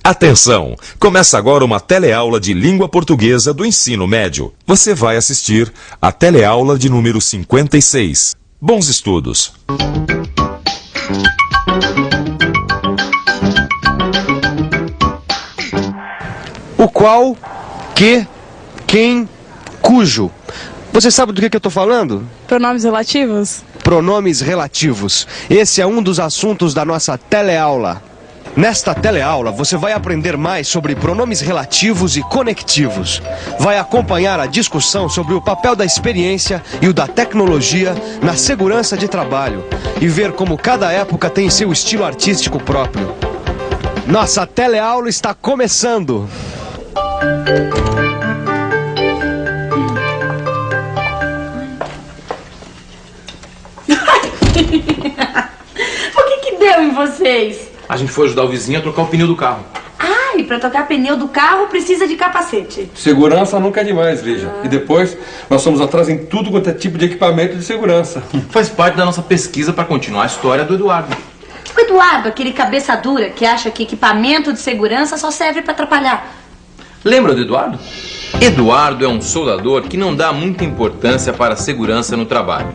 Atenção! Começa agora uma teleaula de língua portuguesa do ensino médio. Você vai assistir a teleaula de número 56. Bons estudos! O qual, que, quem, cujo. Você sabe do que eu estou falando? Pronomes relativos? Pronomes relativos. Esse é um dos assuntos da nossa teleaula. Nesta teleaula, você vai aprender mais sobre pronomes relativos e conectivos. Vai acompanhar a discussão sobre o papel da experiência e o da tecnologia na segurança de trabalho e ver como cada época tem seu estilo artístico próprio. Nossa teleaula está começando! O que deu em vocês? A gente foi ajudar o vizinho a trocar o pneu do carro. Ah, e pra trocar pneu do carro precisa de capacete. Segurança nunca é demais, Lígia. E depois, nós somos atrás em tudo quanto é tipo de equipamento de segurança. Faz parte da nossa pesquisa para continuar a história do Eduardo. O Eduardo, aquele cabeça dura que acha que equipamento de segurança só serve pra atrapalhar. Lembra do Eduardo? Eduardo é um soldador que não dá muita importância para a segurança no trabalho.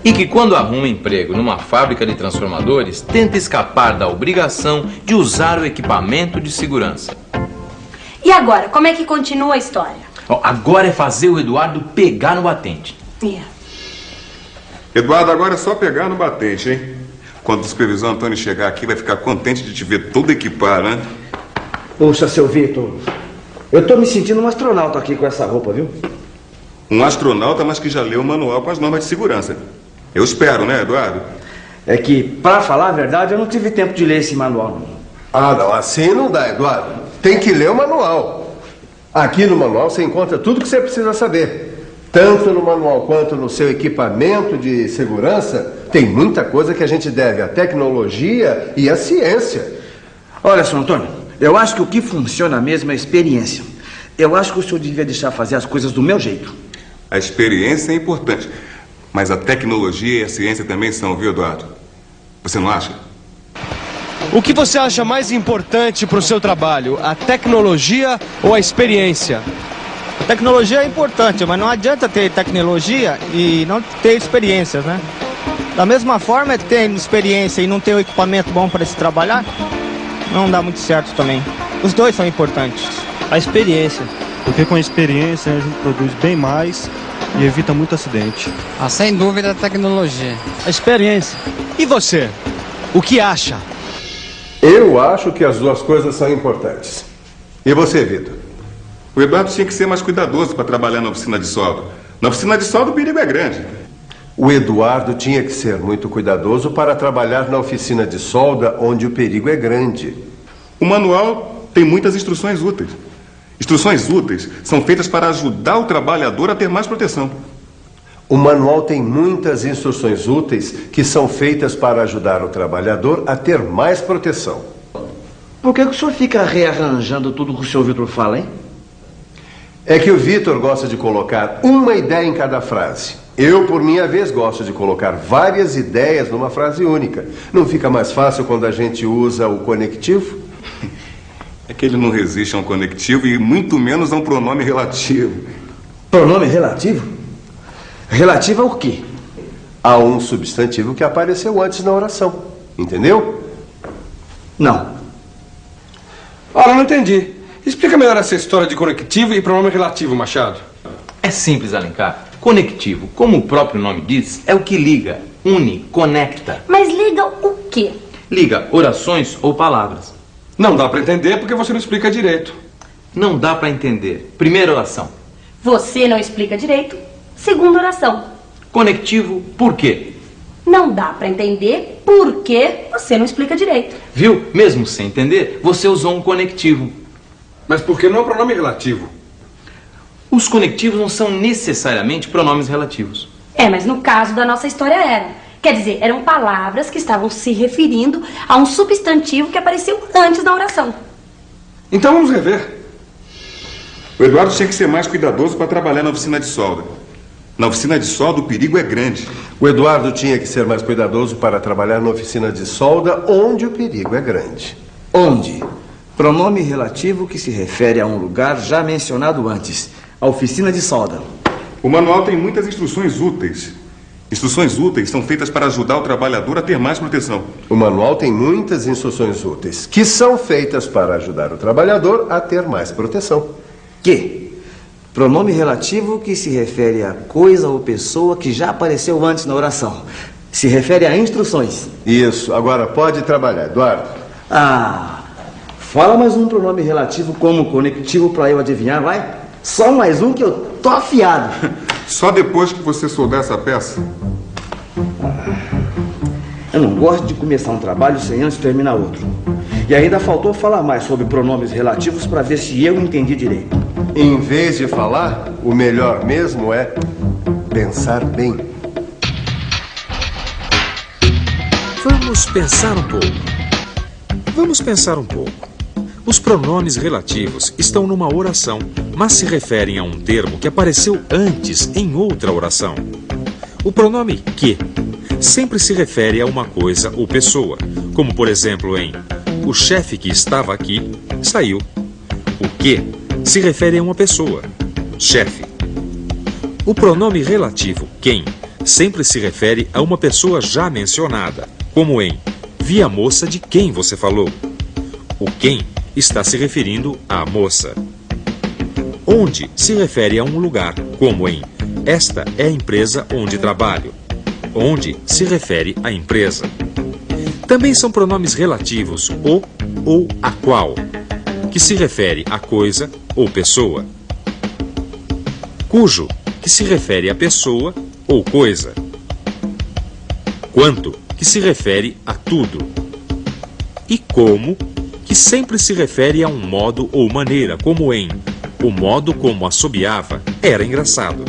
E que quando arruma emprego numa fábrica de transformadores, tenta escapar da obrigação de usar o equipamento de segurança. E agora, como é que continua a história? Agora é fazer o Eduardo pegar no batente. Eduardo, agora é só pegar no batente, hein? Quando o supervisor Antônio chegar aqui, vai ficar contente de te ver todo equipado, né? Poxa, seu Vitor, eu tô me sentindo um astronauta aqui com essa roupa, viu? Um astronauta, mas que já leu o manual com as normas de segurança. Eu espero, né, Eduardo? É que, pra falar a verdade, eu não tive tempo de ler esse manual. Ah, não, assim não dá, Eduardo. Tem que ler o manual. Aqui no manual você encontra tudo que você precisa saber. Tanto no manual quanto no seu equipamento de segurança, tem muita coisa que a gente deve à tecnologia e à ciência. Olha, senhor Antônio, eu acho que o que funciona mesmo é a experiência. Eu acho que o senhor devia deixar fazer as coisas do meu jeito. A experiência é importante, mas a tecnologia e a ciência também são, viu, Eduardo? Você não acha? O que você acha mais importante para o seu trabalho? A tecnologia ou a experiência? A tecnologia é importante, mas não adianta ter tecnologia e não ter experiências, né? Da mesma forma, ter experiência e não ter o equipamento bom para se trabalhar, não dá muito certo também. Os dois são importantes. A experiência, porque com a experiência a gente produz bem mais e evita muito acidente. Sem dúvida a tecnologia. A experiência. E você? O que acha? Eu acho que as duas coisas são importantes. E você, Vitor? O Eduardo tinha que ser mais cuidadoso para trabalhar na oficina de solda. Na oficina de solda o perigo é grande. O Eduardo tinha que ser muito cuidadoso para trabalhar na oficina de solda, onde o perigo é grande. O manual tem muitas instruções úteis. Instruções úteis são feitas para ajudar o trabalhador a ter mais proteção. O manual tem muitas instruções úteis que são feitas para ajudar o trabalhador a ter mais proteção. Por que o senhor fica rearranjando tudo que o senhor Vitor fala, hein? É que o Vitor gosta de colocar uma ideia em cada frase. Eu, por minha vez, gosto de colocar várias ideias numa frase única. Não fica mais fácil quando a gente usa o conectivo? É que ele não resiste a um conectivo e muito menos a um pronome relativo. Pronome relativo? Relativo ao quê? A um substantivo que apareceu antes na oração. Entendeu? Não. Ora, não entendi. Explica melhor essa história de conectivo e pronome relativo, Machado. É simples, Alencar. Conectivo, como o próprio nome diz, é o que liga, une, conecta. Mas liga o quê? Liga orações ou palavras. Não dá para entender porque você não explica direito. Não dá para entender. Primeira oração. Você não explica direito. Segunda oração. Conectivo, por quê? Não dá para entender porque você não explica direito. Viu? Mesmo sem entender, você usou um conectivo. Mas por que não é um pronome relativo? Os conectivos não são necessariamente pronomes relativos. Mas no caso da nossa história era. Quer dizer, eram palavras que estavam se referindo a um substantivo que apareceu antes da oração. Então vamos rever. O Eduardo tinha que ser mais cuidadoso para trabalhar na oficina de solda. Na oficina de solda, o perigo é grande. O Eduardo tinha que ser mais cuidadoso para trabalhar na oficina de solda, onde o perigo é grande. Onde? Pronome relativo que se refere a um lugar já mencionado antes. A oficina de solda. O manual tem muitas instruções úteis. Instruções úteis são feitas para ajudar o trabalhador a ter mais proteção. O manual tem muitas instruções úteis, que são feitas para ajudar o trabalhador a ter mais proteção. Que? Pronome relativo que se refere a coisa ou pessoa que já apareceu antes na oração. Se refere a instruções. Isso. Agora pode trabalhar, Eduardo. Fala mais um pronome relativo como conectivo para eu adivinhar, vai? Só mais um que eu tô afiado. Só depois que você soldar essa peça. Eu não gosto de começar um trabalho sem antes terminar outro. E ainda faltou falar mais sobre pronomes relativos para ver se eu entendi direito. Em vez de falar, o melhor mesmo é pensar bem. Vamos pensar um pouco. Vamos pensar um pouco. Os pronomes relativos estão numa oração, mas se referem a um termo que apareceu antes em outra oração. O pronome que sempre se refere a uma coisa ou pessoa, como por exemplo em o chefe que estava aqui saiu. O que se refere a uma pessoa, chefe. O pronome relativo quem sempre se refere a uma pessoa já mencionada, como em vi a moça de quem você falou. O quem está se referindo à moça. Onde se refere a um lugar, como em esta é a empresa onde trabalho. Onde se refere à empresa. Também são pronomes relativos o ou a qual, que se refere a coisa ou pessoa. Cujo, que se refere a pessoa ou coisa. Quanto, que se refere a tudo. E como, que sempre se refere a um modo ou maneira, como em o modo como assobiava era engraçado.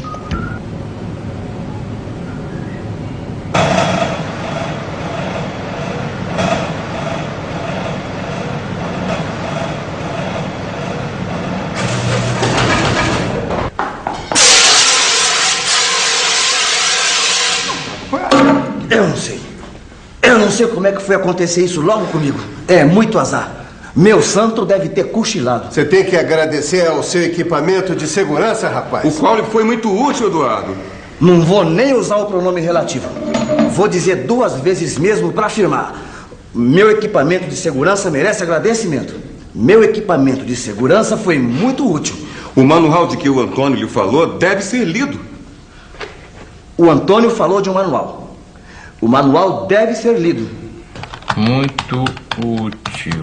Eu não sei como é que foi acontecer isso logo comigo. É muito azar. Meu santo deve ter cochilado. Você tem que agradecer ao seu equipamento de segurança, rapaz. O qual lhe foi muito útil, Eduardo. Não vou nem usar o pronome relativo. Vou dizer 2 vezes mesmo para afirmar. Meu equipamento de segurança merece agradecimento. Meu equipamento de segurança foi muito útil. O manual de que o Antônio lhe falou deve ser lido. O Antônio falou de um manual. O manual deve ser lido. Muito útil.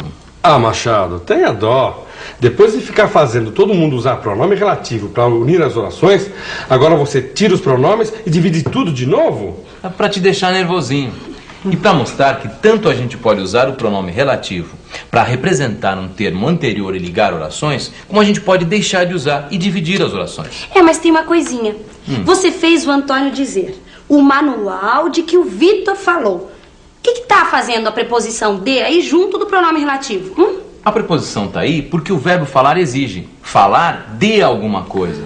Machado, tenha dó. Depois de ficar fazendo todo mundo usar pronome relativo para unir as orações, agora você tira os pronomes e divide tudo de novo? É para te deixar nervosinho. E para mostrar que tanto a gente pode usar o pronome relativo para representar um termo anterior e ligar orações, como a gente pode deixar de usar e dividir as orações. Mas tem uma coisinha. Você fez o Antônio dizer o manual de que o Vitor falou. O que está fazendo a preposição de aí junto do pronome relativo? A preposição está aí porque o verbo falar exige. Falar de alguma coisa.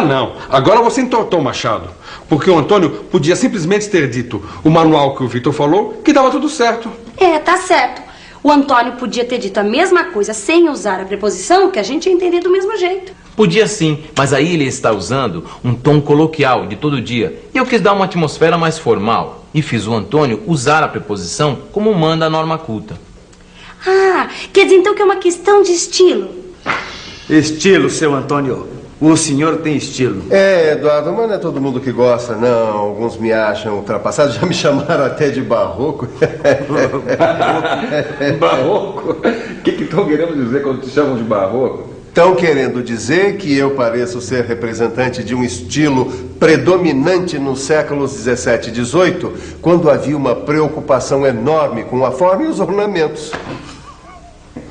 Não. Agora você entortou, Machado. Porque o Antônio podia simplesmente ter dito o manual que o Vitor falou, que dava tudo certo. Tá certo. O Antônio podia ter dito a mesma coisa sem usar a preposição, que a gente ia entender do mesmo jeito. Podia sim, mas aí ele está usando um tom coloquial de todo dia. E eu quis dar uma atmosfera mais formal. E fiz o Antônio usar a preposição como manda a norma culta. Quer dizer então que é uma questão de estilo? Estilo, seu Antônio. O senhor tem estilo. Eduardo, mas não é todo mundo que gosta, não. Alguns me acham ultrapassado, já me chamaram até de barroco. Barroco? O que estão querendo dizer quando te chamam de barroco? Estão querendo dizer que eu pareço ser representante de um estilo predominante nos séculos 17 e 18, quando havia uma preocupação enorme com a forma e os ornamentos.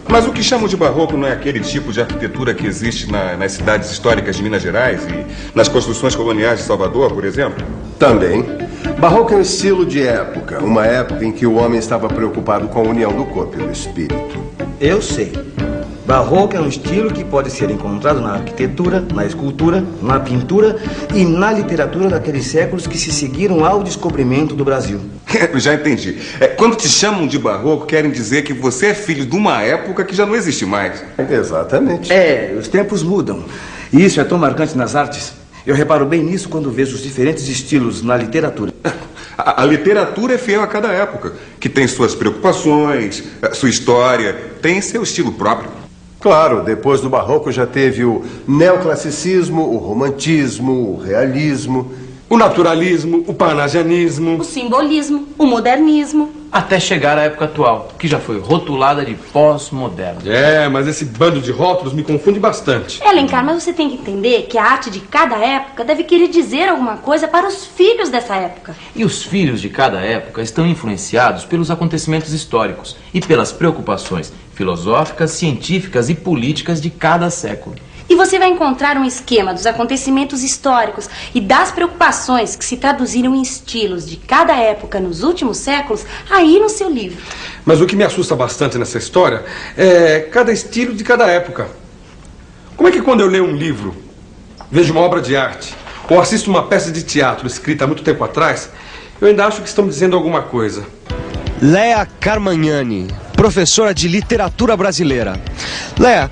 Mas o que chamam de barroco não é aquele tipo de arquitetura que existe nas cidades históricas de Minas Gerais e nas construções coloniais de Salvador, por exemplo? Também. Barroco é um estilo de época, uma época em que o homem estava preocupado com a união do corpo e do espírito. Eu sei. Barroco é um estilo que pode ser encontrado na arquitetura, na escultura, na pintura e na literatura daqueles séculos que se seguiram ao descobrimento do Brasil. Já entendi. Quando te chamam de barroco, querem dizer que você é filho de uma época que já não existe mais. Exatamente. Os tempos mudam. E isso é tão marcante nas artes. Eu reparo bem nisso quando vejo os diferentes estilos na literatura. A literatura é fiel a cada época, que tem suas preocupações, sua história, tem seu estilo próprio. Claro, depois do barroco já teve o neoclassicismo, o romantismo, o realismo, o naturalismo, o parnasianismo, o simbolismo, o modernismo. Até chegar à época atual, que já foi rotulada de pós-moderno. Mas esse bando de rótulos me confunde bastante. Alencar, mas você tem que entender que a arte de cada época deve querer dizer alguma coisa para os filhos dessa época. E os filhos de cada época estão influenciados pelos acontecimentos históricos e pelas preocupações filosóficas, científicas e políticas de cada século. E você vai encontrar um esquema dos acontecimentos históricos e das preocupações que se traduziram em estilos de cada época nos últimos séculos aí no seu livro. Mas o que me assusta bastante nessa história é cada estilo de cada época. Como é que quando eu leio um livro, vejo uma obra de arte, ou assisto uma peça de teatro escrita há muito tempo atrás, eu ainda acho que estão dizendo alguma coisa? Lea Carmagnani, professora de literatura brasileira. Lea,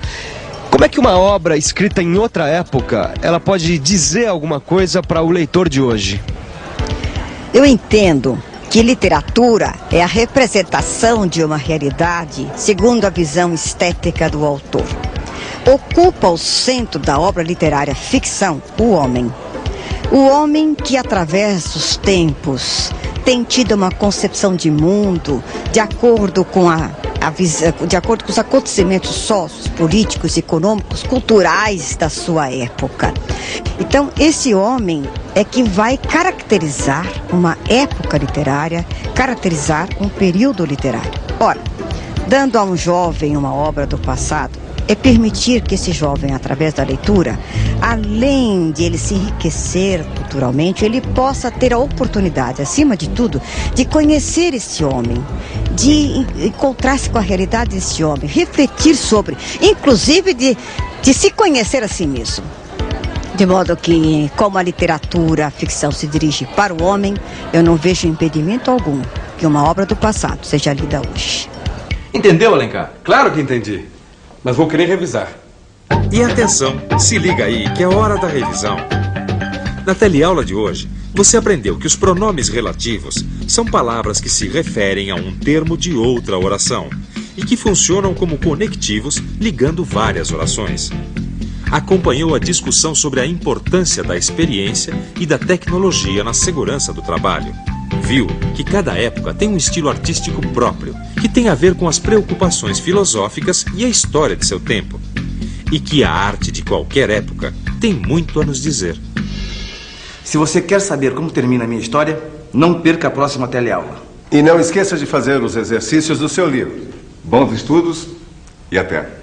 como é que uma obra escrita em outra época, ela pode dizer alguma coisa para o leitor de hoje? Eu entendo que literatura é a representação de uma realidade segundo a visão estética do autor. Ocupa o centro da obra literária ficção o homem. O homem que, através dos tempos, tem tido uma concepção de mundo de acordo com de acordo com os acontecimentos sociais, políticos, econômicos, culturais da sua época. Então, esse homem é que vai caracterizar uma época literária, caracterizar um período literário. Ora, dando a um jovem uma obra do passado, é permitir que esse jovem, através da leitura, além de ele se enriquecer culturalmente, ele possa ter a oportunidade, acima de tudo, de conhecer esse homem, de encontrar-se com a realidade desse homem, refletir sobre, inclusive de se conhecer a si mesmo. De modo que, como a literatura, a ficção se dirige para o homem, eu não vejo impedimento algum que uma obra do passado seja lida hoje. Entendeu, Alencar? Claro que entendi. Mas vou querer revisar. E atenção, se liga aí que é hora da revisão. Na teleaula de hoje, você aprendeu que os pronomes relativos são palavras que se referem a um termo de outra oração e que funcionam como conectivos ligando várias orações. Acompanhou a discussão sobre a importância da experiência e da tecnologia na segurança do trabalho. Viu que cada época tem um estilo artístico próprio, que tem a ver com as preocupações filosóficas e a história de seu tempo. E que a arte de qualquer época tem muito a nos dizer. Se você quer saber como termina a minha história, não perca a próxima teleaula. E não esqueça de fazer os exercícios do seu livro. Bons estudos e até.